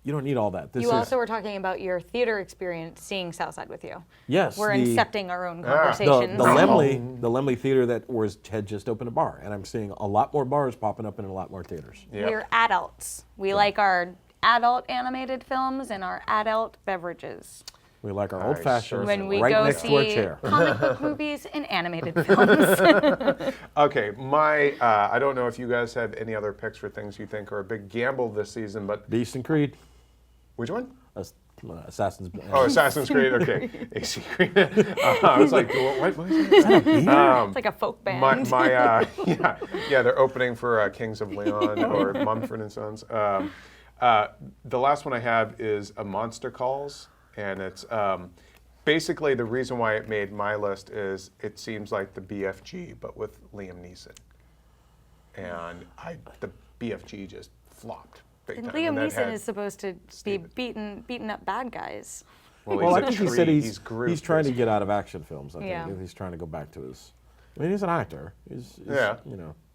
You don't need all that. You also were talking about your theater experience seeing Southside with you. Yes, We're incepting our own conversations. The Lemley Theater that had just opened a bar, and I'm seeing a lot more bars popping up in a lot more theaters. Yep. We're adults. We like our adult animated films and our adult beverages. We like our old-fashioned When we right go next to our see chair. comic book movies and animated films. Okay, I don't know if you guys have any other picks for things you think are a big gamble this season, but Beast and Creed. which one? Assassin's. Assassin's Creed. Okay, AC Creed. I was like, what was it? It's like a folk band. They're opening for Kings of Leon or Mumford and Sons. The last one I have is A Monster Calls. And it's basically the reason why it made my list is it seems like the BFG, but with Liam Neeson. And the BFG just flopped big And time. Liam And that Neeson had is supposed to be beating up bad guys. Well, I think he said he's Groot, trying to get out of action films. I think Yeah. he's trying to go back to his. I mean, he's an actor. He's Yeah.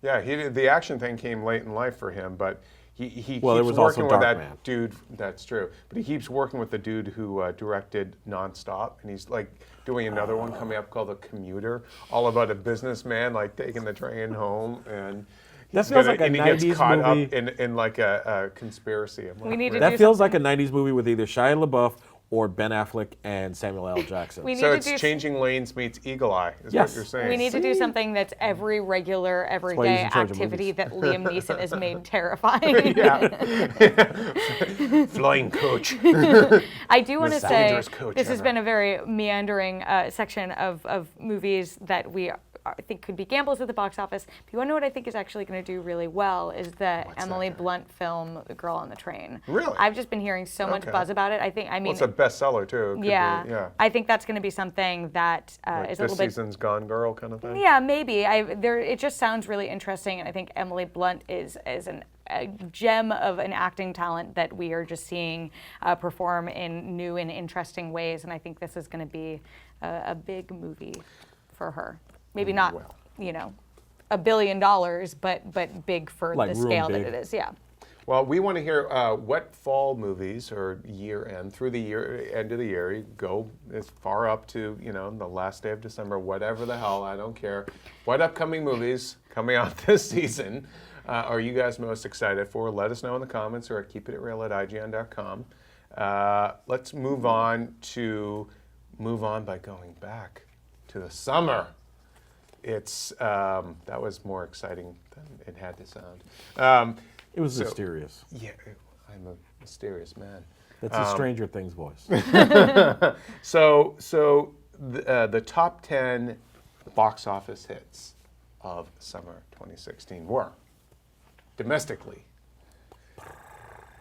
Yeah, the action thing came late in life for him, but he keeps working with that Man. dude. That's true, but he keeps working with the dude who directed Nonstop, and he's like doing another one coming up called The Commuter, all about a businessman like taking the train home, and That feels like a he gets 90s caught movie. up in like a conspiracy. I'm like, We need to That do feels like a '90s movie with either Shia LaBeouf or Ben Affleck and Samuel L. Jackson. We need So to it's do Changing Lanes meets Eagle Eye, is Yes. what you're saying. We need to do something that's every regular, why he's everyday in charge of activity movies. that Liam Neeson has made terrifying. Flying coach. I do want to Most say dangerous coach this has ever. been a very meandering section of movies that I think could be gambles at the box office. But you want to know what I think is actually going to do really well is the Emily Blunt film, The Girl on the Train. Really? I've just been hearing so much Okay. buzz about it. Well, it's a bestseller too. It could be, yeah. I think that's going to be something that Like is a this little bit. season's Gone Girl kind of thing. Yeah, maybe. It just sounds really interesting, and I think Emily Blunt is a gem of an acting talent that we are just seeing perform in new and interesting ways, and I think this is going to be a big movie for her. Maybe not, $1 billion, but big for Like the real scale big. that it is. Yeah. Well, we want to hear what fall movies or year end through the end of the year. You go as far up to the last day of December, whatever the hell. I don't care. What upcoming movies coming out this season are you guys most excited for? Let us know in the comments or at keepitreal@ign.com. Let's move on by going back to the summer. It's that was more exciting than it had to sound. It was mysterious. Yeah, I'm a mysterious man. That's a Stranger Things voice. So the top 10 box office hits of summer 2016 were domestically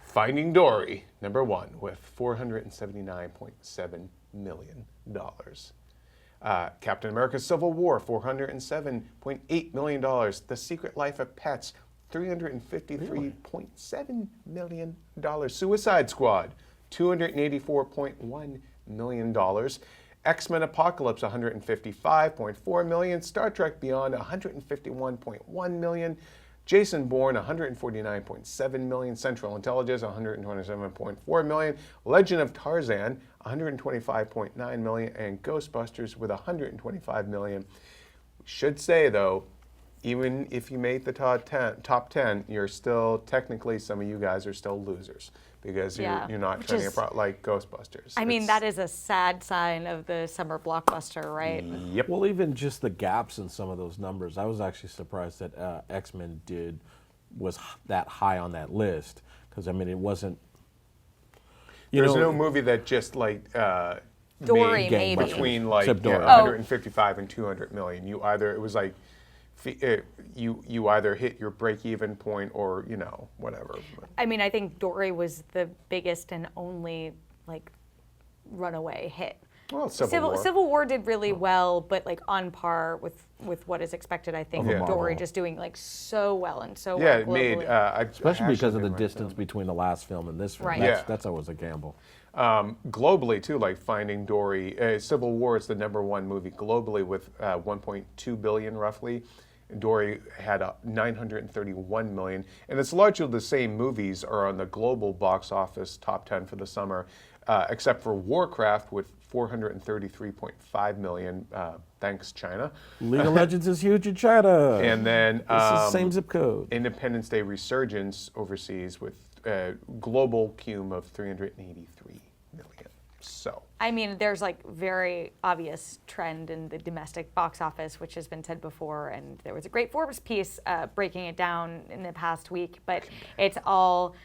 Finding Dory, number 1, with $479.7 million. Captain America Civil War, $407.8 million. The Secret Life of Pets, $353.7 million. Suicide Squad, $284.1 million. X-Men Apocalypse, $155.4 million. Star Trek Beyond, $151.1 million. Jason Bourne, 149.7 million. Central Intelligence, 127.4 million. Legend of Tarzan, 125.9 million. And Ghostbusters with 125 million. We should say, though, even if you made the top 10, you're still, technically, some of you guys are still losers because you're not turning a product like Ghostbusters. I mean, that is a sad sign of the summer blockbuster, right? Yep. Well, even just the gaps in some of those numbers, I was actually surprised that X-Men was that high on that list, because I mean, it wasn't. There's no movie that just like Dory, made maybe. between like Except Dory. 155 and 200 million. It was like you either hit your break-even point or whatever. I mean, I think Dory was the biggest and only like runaway hit. Well, Civil War did really well, but like on par with what is expected. I think Dory just doing like so well and so well it globally. made Especially because of the distance between the last film and this film. Right. That's always a gamble. Globally too, like Finding Dory, Civil War is the #1 movie globally with 1.2 billion roughly. Dory had 931 million, and it's largely the same movies are on the global box office top 10 for the summer, except for Warcraft with 433.5 million. Thanks, China. League of Legends is huge in China. And then It's the same zip code. Independence Day Resurgence overseas with global cume of 383 million. So. I mean, there's like very obvious trend in the domestic box office, which has been said before, and there was a great Forbes piece breaking it down in the past week, but it's all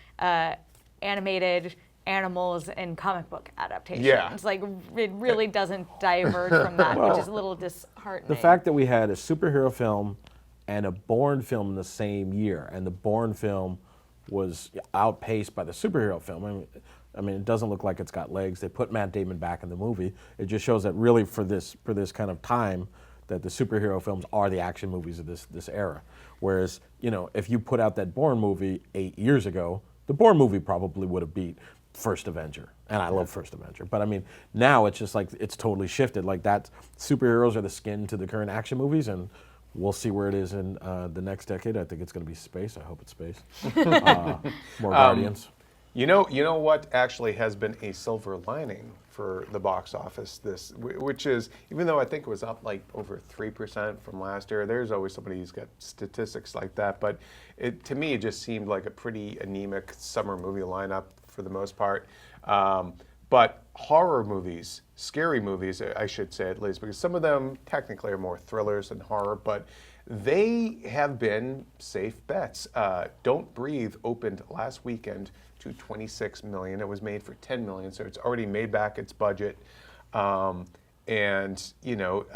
animated animals and comic book adaptations. Yeah. Like, it really doesn't diverge from that, which is a little disheartening. The fact that we had a superhero film and a Bourne film in the same year, and the Bourne film was outpaced by the superhero film. I mean, it doesn't look like it's got legs. They put Matt Damon back in the movie. It just shows that really for this kind of time, that the superhero films are the action movies of this era. Whereas, if you put out that Bourne movie 8 years ago, the Bourne movie probably would have beat First Avenger. And I love First Avenger. But I mean, now it's just like, it's totally shifted. Like that, superheroes are the skin to the current action movies, and we'll see where it is in the next decade. I think it's going to be space. I hope it's space. More Guardians. You know what actually has been a silver lining for the box office, which is, even though I think it was up like over 3% from last year, there's always somebody who's got statistics like that, but to me it just seemed like a pretty anemic summer movie lineup for the most part. But horror movies, scary movies, I should say at least, because some of them technically are more thrillers than horror, but they have been safe bets. Don't Breathe opened last weekend to 26 million. It was made for 10 million, so it's already made back its budget. And here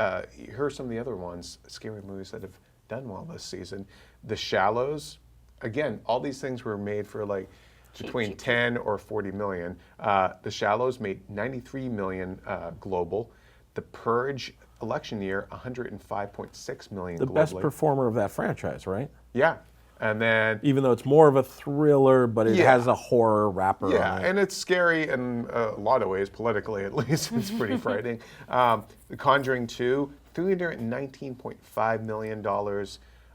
are some of the other ones, scary movies that have done well this season. The Shallows, again, all these things were made for like between 10 or 40 million. The Shallows made 93 million global. The Purge, election year, 105.6 million globally. The best performer of that franchise, right? Yeah. And then, even though it's more of a thriller, but it has a horror wrapper on it. Yeah, and it's scary in a lot of ways, politically at least. It's pretty frightening. The Conjuring 2, $319.5 million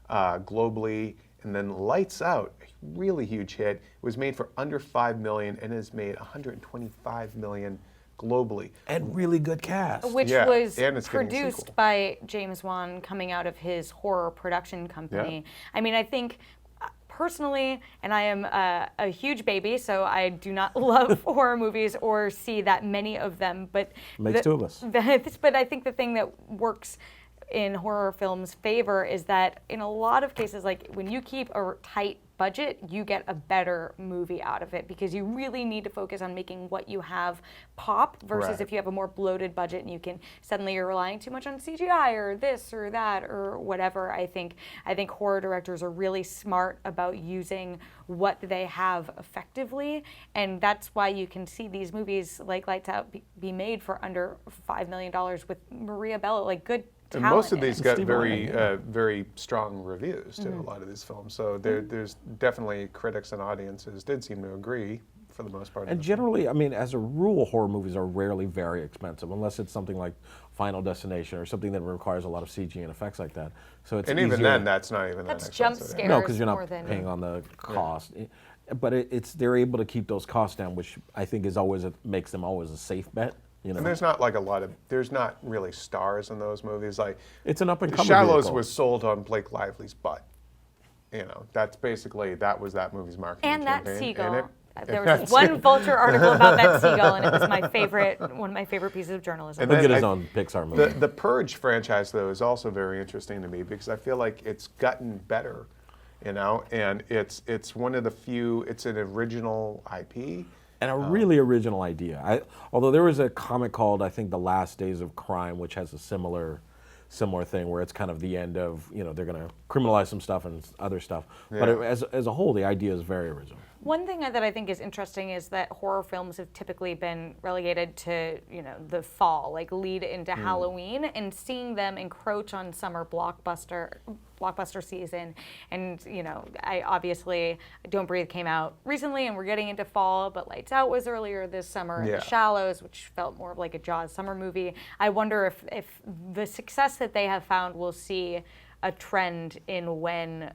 globally. And then Lights Out, a really huge hit. It was made for under $5 million and has made $125 million globally. And really good cast. Which was and it's getting a produced sequel. by James Wan, coming out of his horror production company. Yeah. I mean, I think personally, and I am a huge baby, so I do not love horror movies or see that many of them. But Makes two of us. But I think the thing that works in horror films' favor is that in a lot of cases, like when you keep a tight budget, you get a better movie out of it, because you really need to focus on making what you have pop versus Right. if you have a more bloated budget and you can suddenly you're relying too much on CGI or this or that or whatever. I think horror directors are really smart about using what they have effectively, and that's why you can see these movies like Lights Out be made for under $5 million with Maria Bello, like good And talent most of in these it. got Steve very, Martin, very strong reviews too. A lot of these films, so there's definitely critics and audiences did seem to agree for the most part. And generally, I mean, as a rule, horror movies are rarely very expensive, unless it's something like Final Destination or something that requires a lot of CG and effects like that. So it's And even easier. then, that's not even That's that jump expensive. scare. No, because you're more not than- paying on the cost. But they're able to keep those costs down, which I think is always makes them always a safe bet. You know, And there's not like there's not really stars in those movies. Like it's an up and coming Shallows vehicle. was sold on Blake Lively's butt. You know, that's basically that movie's marketing And that campaign. seagull. There was one Vulture article about that seagull, and it was one of my favorite pieces of journalism. And He'll then get his own Pixar movie. The Purge franchise, though, is also very interesting to me because I feel like it's gotten better, you know, and it's one of the few. It's an original IP. And a really original idea. Although there was a comic called, I think, The Last Days of Crime, which has a similar thing where it's kind of the end of, you know, they're going to criminalize some stuff and other stuff. But as a whole, the idea is very original. One thing that I think is interesting is that horror films have typically been relegated to, you know, the fall, like lead into Halloween, and seeing them encroach on summer blockbuster season. And, you know, I obviously Don't Breathe came out recently and we're getting into fall, but Lights Out was earlier this summer, and Yeah. The Shallows, which felt more of like a Jaws summer movie. I wonder if the success that they have found will see a trend in when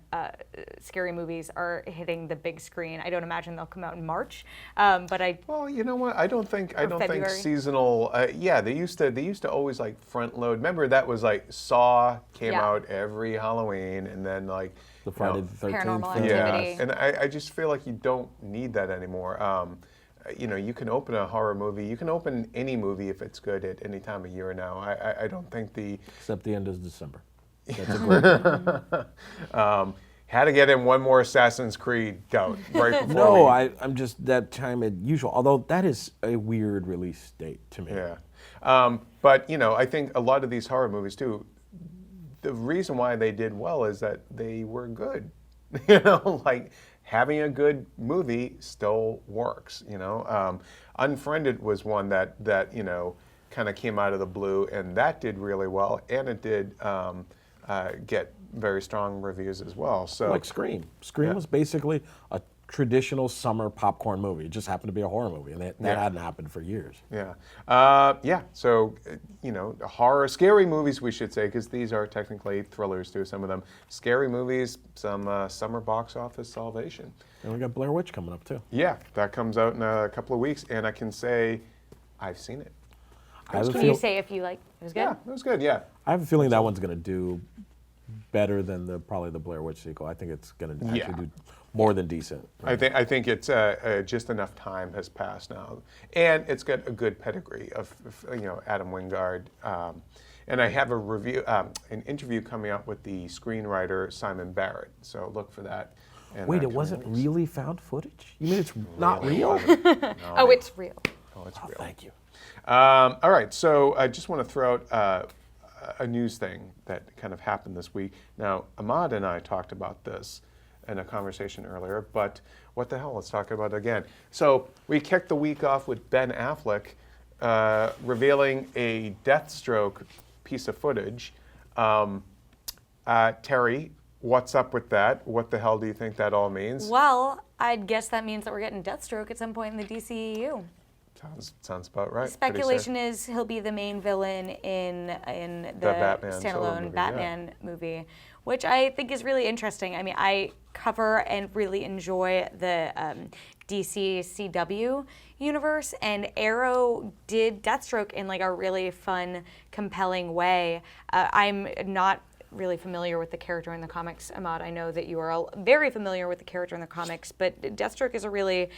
scary movies are hitting the big screen. I don't imagine they'll come out in March, but Well, you know what? I don't think February. seasonal. Yeah, they used to always like front load. Remember that was like Saw came Yeah. out every Halloween, and then like The Friday the 13th. Paranormal thing. Activity. yeah, and I just feel like you don't need that anymore. You know, you can open a horror movie. You can open any movie if it's good at any time of year now. I don't think Except the end is December. That's a great had to get in one more Assassin's Creed go right before. No, we- I'm just that time at usual. Although that is a weird release date to me. Yeah, but you know, I think a lot of these horror movies too. The reason why they did well is that they were good. You know, like having a good movie still works. You know, Unfriended was one that you know kind of came out of the blue, and that did really well, and it did get very strong reviews as well. So Like Scream. Scream was basically a traditional summer popcorn movie. It just happened to be a horror movie, and that hadn't happened for years. yeah, yeah. So you know, scary movies, we should say, because these are technically thrillers too. Some of them scary movies, some summer box office salvation. And we got Blair Witch coming up too. Yeah, that comes out in a couple of weeks, and I can say I've seen it. I have a can feel- you say if you like it was good? Yeah, it was good. Yeah. I have a feeling that one's going to do better than probably the Blair Witch sequel. I think it's going to actually Yeah. do more than decent. I think it's just enough time has passed now, and it's got a good pedigree of you know Adam Wingard, and I have a review, an interview coming up with the screenwriter Simon Barrett. So look for that. And Wait, that it coming wasn't weeks. really found footage? You mean it's not real? Oh, it's real. Oh, it's real. Thank you. All right, so I just want to throw out a news thing that kind of happened this week. Now, Ahmad and I talked about this in a conversation earlier, but what the hell? Let's talk about it again. So we kicked the week off with Ben Affleck revealing a Deathstroke piece of footage. Terry, what's up with that? What the hell do you think that all means? Well, I'd guess that means that we're getting Deathstroke at some point in the DCEU. Sounds about right. Pretty Speculation safe. is he'll be the main villain in the Batman solo standalone movie, Batman movie, which I think is really interesting. I mean, I cover and really enjoy the DC CW universe, and Arrow did Deathstroke in like a really fun, compelling way. I'm not really familiar with the character in the comics, Ahmad. I know that you are very familiar with the character in the comics, but Deathstroke is a really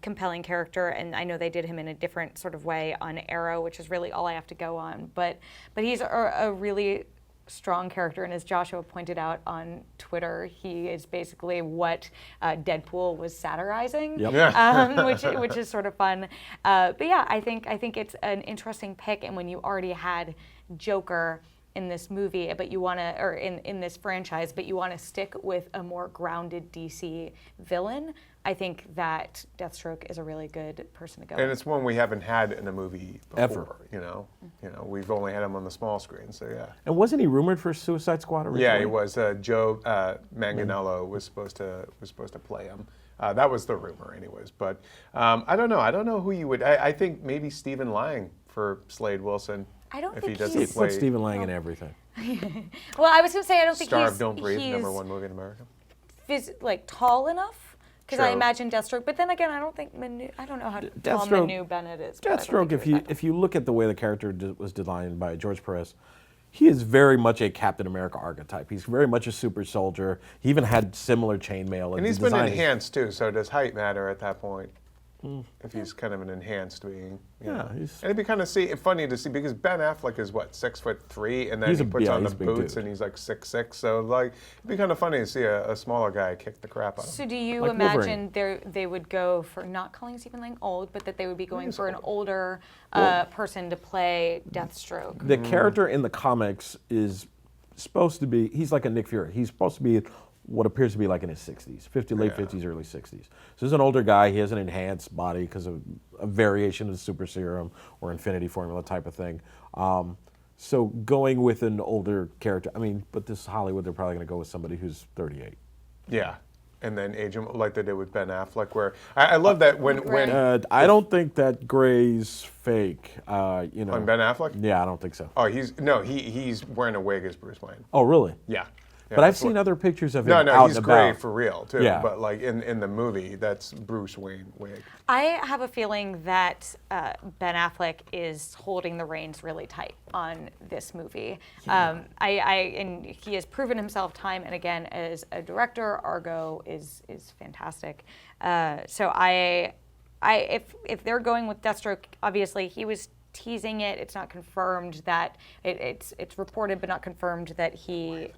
compelling character, and I know they did him in a different sort of way on Arrow, which is really all I have to go on. But he's a really strong character, and as Joshua pointed out on Twitter, he is basically what Deadpool was satirizing, Yep. which is sort of fun. But yeah, I think it's an interesting pick, and when you already had Joker in this movie, but you want to, or in this franchise, but you want to stick with a more grounded DC villain, I think that Deathstroke is a really good person to go And with. it's one we haven't had in a movie before. Ever. You know, we've only had him on the small screen. So yeah. And wasn't he rumored for Suicide Squad originally? Yeah, he was. Joe Manganiello was supposed to play him. That was the rumor, anyways. But I don't know. I don't know who you would. I think maybe Stephen Lang for Slade Wilson. I don't if think he doesn't he's. Put play Stephen Lang in everything. Well, I was going to say I don't think Star he's. of Don't Breathe, he's #1 movie in America. like tall enough. Because I True. imagine Deathstroke, but then again, I don't think I don't know how tall Manu Bennett is. but I don't Deathstroke, think he was that if you look at the way the character was designed by George Perez, he is very much a Captain America archetype. He's very much a super soldier. He even had similar chainmail. And he's been enhanced too, so does height matter at that point? If he's kind of an enhanced being. You know. And it'd be kind of funny to see because Ben Affleck is what, 6'3", and then he puts on the boots dude. and he's like 6'6". So like it'd be kind of funny to see a smaller guy kick the crap out of him. So do you Like imagine they would go for not calling Stephen Lang old, but that they would be going for an older person to play Deathstroke? The character in the comics is supposed to be, he's like a Nick Fury. He's supposed to be what appears to be like in his 60s, late 50s, early 60s. So he's an older guy. He has an enhanced body because of a variation of the super serum or infinity formula type of thing. So going with an older character, I mean, but this Hollywood, they're probably going to go with somebody who's 38. Yeah. And then age him like they did with Ben Affleck, where I love that when I don't think that gray's fake. You know, on Ben Affleck. Yeah, I don't think so. Oh, he's wearing a wig as Bruce Wayne. Oh, really? Yeah. But I've seen other pictures of him No, out he's and gray about. for real too. Yeah. But like in the movie, that's Bruce Wayne wig. I have a feeling that Ben Affleck is holding the reins really tight on this movie. And he has proven himself time and again as a director. Argo is fantastic. So if they're going with Deathstroke, obviously he was teasing it. It's not confirmed that it's reported, but not confirmed that he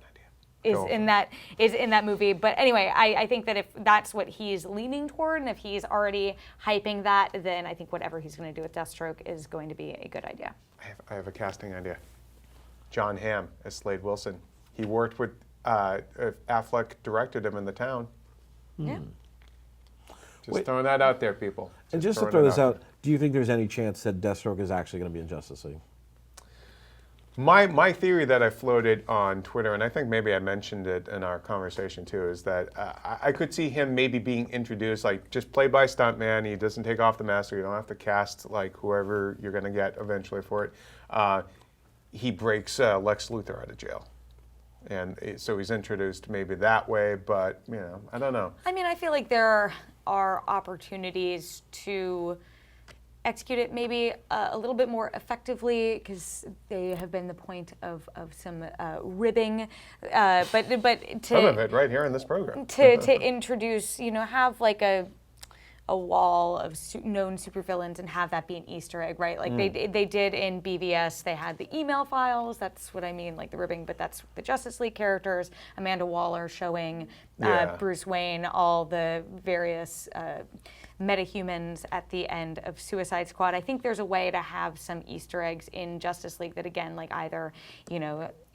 is in that movie. But anyway, I think that if that's what he's leaning toward, and if he's already hyping that, then I think whatever he's going to do with Deathstroke is going to be a good idea. I have a casting idea. John Hamm as Slade Wilson. He worked with Affleck, directed him in The Town. Yeah. Just throwing that out there, people. And just to throw this out, do you think there's any chance that Deathstroke is actually going to be in Justice League? My theory that I floated on Twitter, and I think maybe I mentioned it in our conversation too, is that I could see him maybe being introduced, like just played by stuntman. He doesn't take off the mask, so you don't have to cast like whoever you're going to get eventually for it. He breaks Lex Luthor out of jail. And so he's introduced maybe that way, but you know, I don't know. I mean, I feel like there are opportunities to execute it maybe a little bit more effectively because they have been the point of some ribbing, but to Some of it right here in this program. to introduce, have like a wall of known supervillains and have that be an Easter egg, right? Like they did in BVS, they had the email files. That's what I mean, like the ribbing. But that's the Justice League characters. Amanda Waller showing Bruce Wayne all the various metahumans at the end of Suicide Squad. I think there's a way to have some Easter eggs in Justice League that, again, like either, in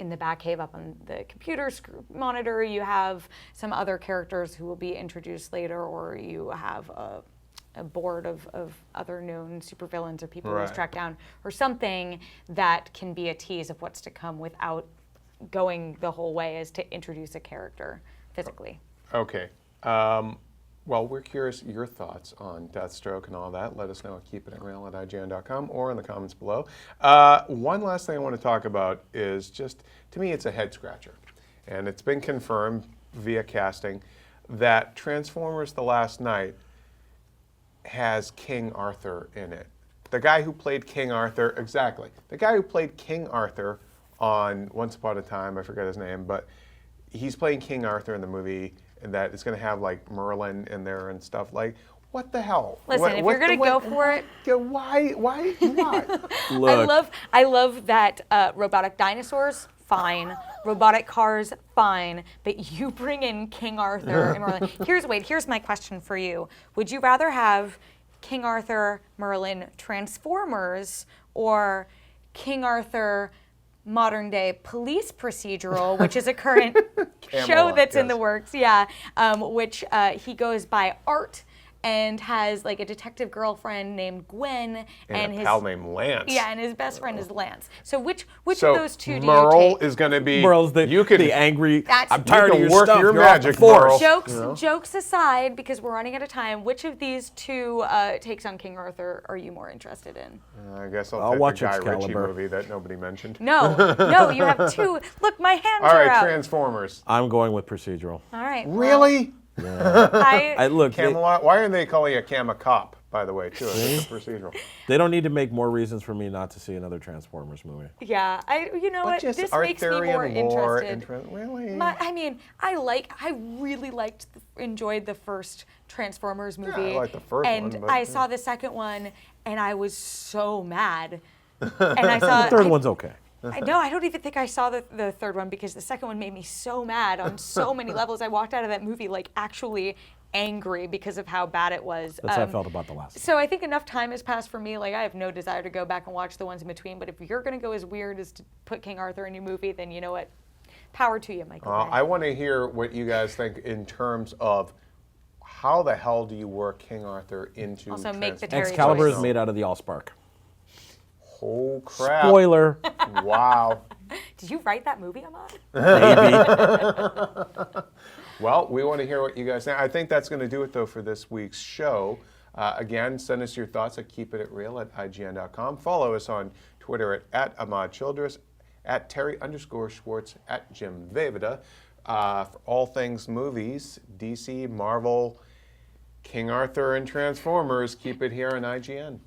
the Batcave up on the computer monitor, you have some other characters who will be introduced later, or you have a board of other known supervillains or people who's tracked down, or something that can be a tease of what's to come without going the whole way as to introduce a character physically. Okay. Well, we're curious your thoughts on Deathstroke and all that. Let us know at keepititreal@ign.com or in the comments below. One last thing I want to talk about is just, to me, it's a head scratcher. And it's been confirmed via casting that Transformers The Last Knight has King Arthur in it. The guy who played King Arthur, exactly. The guy who played King Arthur on Once Upon a Time, I forget his name, but he's playing King Arthur in the movie. And that it's going to have like Merlin in there and stuff. Like, what the hell? Listen, if you're going to go for it, why? Look. I love that robotic dinosaurs, fine. Robotic cars, fine. But you bring in King Arthur and Merlin. Here's my question for you. Would you rather have King Arthur, Merlin, Transformers, or King Arthur, modern day police procedural, which is a current show that's in the works, which he goes by Art, and has like a detective girlfriend named Gwen, and a pal named Lance. Yeah, and his best friend is Lance. So which So of those two do Merle you take? is going to be. Merle's the you can, the angry. That's- I'm tired you of can your work stuff. your You're off magic, the force. Merle. Jokes aside, because we're running out of time, which of these two takes on King Arthur are you more interested in? I guess I'll I'll take watch the Guy Ritchie Excalibur. movie that nobody mentioned. No, you have two. Look, my hands All are right, out. Transformers. I'm going with procedural. All right. well, Really? I look. Camelot? Why aren't they calling it Cam a Cop, by the way, too? It's a procedural. They don't need to make more reasons for me not to see another Transformers movie. Yeah, you know what? This makes me more interested. Really? I really enjoyed the first Transformers movie. I liked the first and one, but, I saw the second one, and I was so mad. And I saw The third one's okay. I don't even think I saw the third one because the second one made me so mad on so many levels. I walked out of that movie like actually angry because of how bad it was. That's how I felt about the last one. So I think enough time has passed for me. Like I have no desire to go back and watch the ones in between. But if you're going to go as weird as to put King Arthur in your movie, then you know what? Power to you, Michael. Bay. I want to hear what you guys think in terms of how the hell do you work King Arthur into Also make the Transformers? Terri Excalibur choice. is made out of the Allspark. Oh, crap. Spoiler. Wow. Did you write that movie, Ahmad? Maybe. Well, we want to hear what you guys think. I think that's going to do it, though, for this week's show. Again, send us your thoughts at keepitreal@ign.com. Follow us on Twitter at Ahmad Childress, at Terri_Schwartz, at Jim Vejvoda. For all things movies, DC, Marvel, King Arthur, and Transformers, keep it here on IGN.